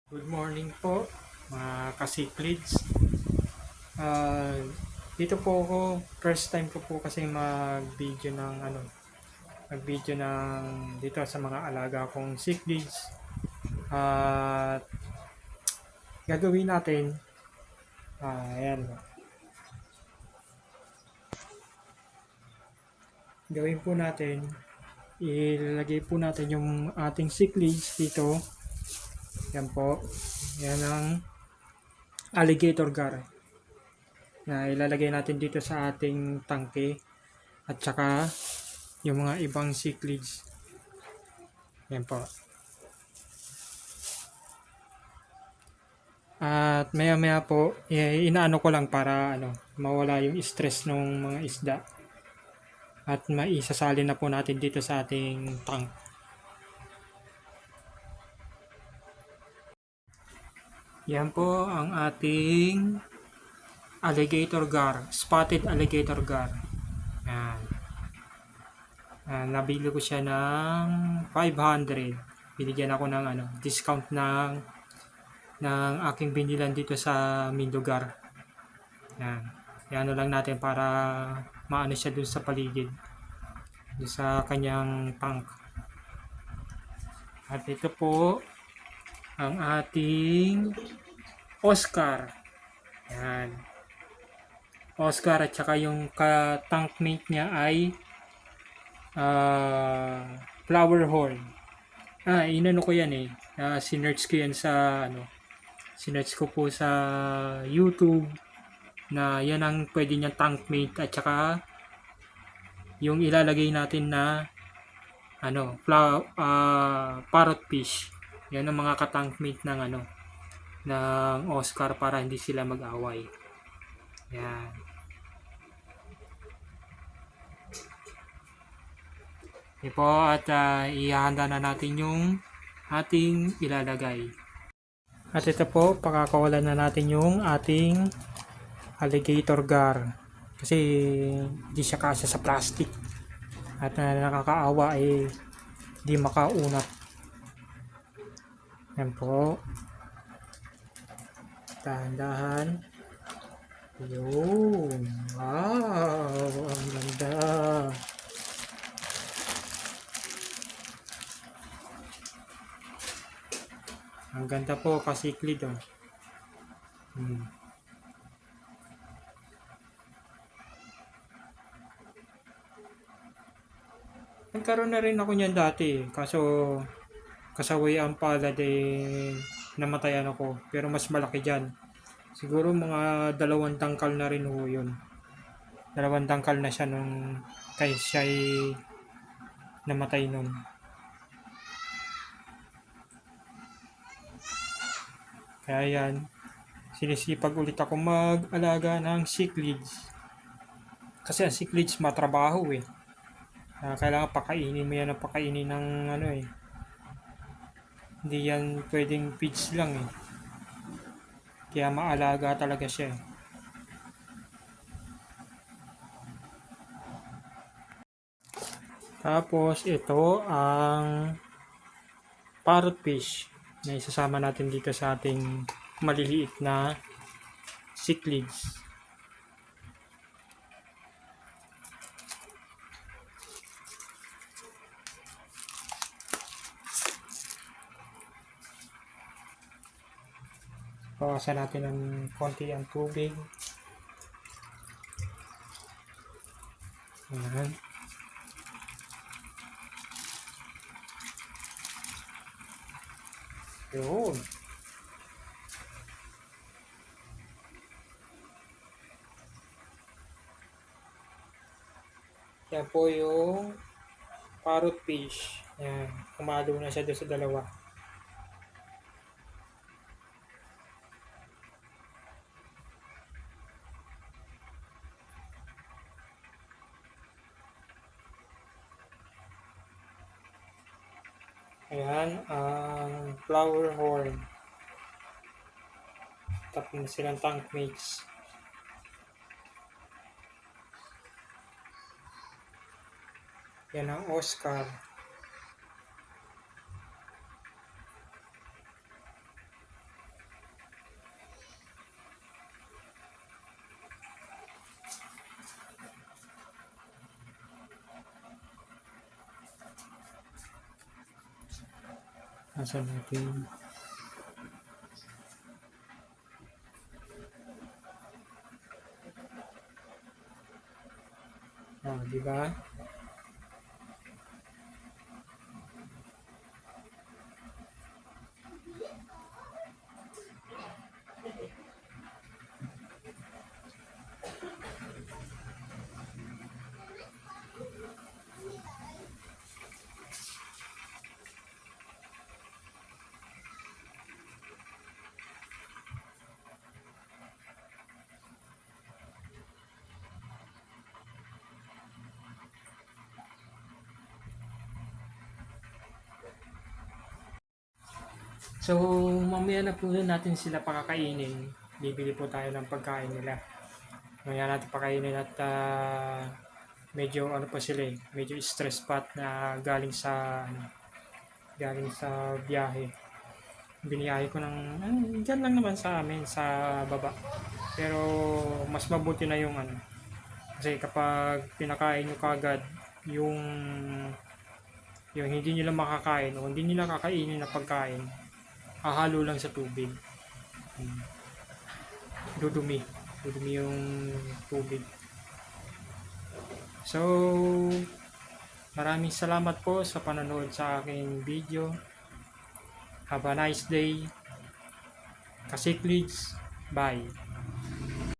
Good morning po, mga kasiklids. Ah, Dito po ako, first time ko po kasi mag-video ng mag-video ng dito sa mga alaga kong siklids. At gagawin natin, ayan, gawin po natin, ilagay po natin yung ating siklids dito. Yan po, yan ang alligator gar na ilalagay natin dito sa ating tangke at saka yung mga ibang cichlids. Yan po. At maya maya po, inaano ko lang para mawala yung stress ng mga isda. At maisasali na po natin dito sa ating tank. Yan po ang ating alligator gar, spotted alligator gar. Yan. Nabili ko siya ng 500. Binigyan ako ng discount ng aking binilan dito sa Mindogar. Yan. Yan lang natin para maano siya dun sa paligid. Dun sa kanyang tank. At ito po ang ating Oscar. Yan. Oscar at saka yung ka-tankmate niya ay flower horn. Inano ko yan eh. Sinerch ko yan sa sinerch ko po sa YouTube na yan ang pwede niyang tankmate at saka yung ilalagay natin na parrot fish. Yan ang mga katankmate ng ng Oscar para hindi sila mag-away. Yan. Yan po at ihahanda na natin yung ating ilalagay. At ito po, pakakawalan na natin yung ating alligator gar. Kasi hindi siya kasya sa plastic. At nakakaawa di makaunat. Yan po. Dahan-dahan. Yun. Wow! Ang ganda. Ang ganda po kasiklid oh. Nagkaroon na rin ako niyan dati. Kaso kasaway ang palad namatayan ako. Pero mas malaki dyan. Siguro mga 2 tangkal na rin ho yun. 2 tangkal na siya nung kay siya namatay nun. Kaya yan, sinisipag ulit ako mag-alaga ng cichlids. Kasi ang cichlids matrabaho eh. Kailangan pakainin mo yan ng pakainin ng hindi yan pwedeng feeds lang eh. Kaya maalaga talaga siya eh. Tapos ito ang parrot fish na isasama natin dito sa ating maliliit na cichlids. Bawasan natin ng konti ang tubig. Ayan. Yun. Yan po yung parrot fish. Yan. Kumalo na siya doon sa dalawa. Ayan, ang flower horn. Tapos na silang tank mates. Yan ang Oscar. Asan natin? Di ba? So, mamaya na po natin sila pakakainin. Bibili po tayo ng pagkain nila. Mamaya natin pakainin at medyo ano pa sila medyo stress pa na galing sa biyahe. Biniyahe ko ng dyan lang naman sa amin sa baba. Pero mas mabuti na yung kasi kapag pinakain nyo kagad yung hindi nila makakain o hindi nila kakainin na pagkain, hahalo lang sa tubig. Dudumi yung tubig. So, maraming salamat po sa panonood sa aking video. Have a nice day. Kasiklids. Bye.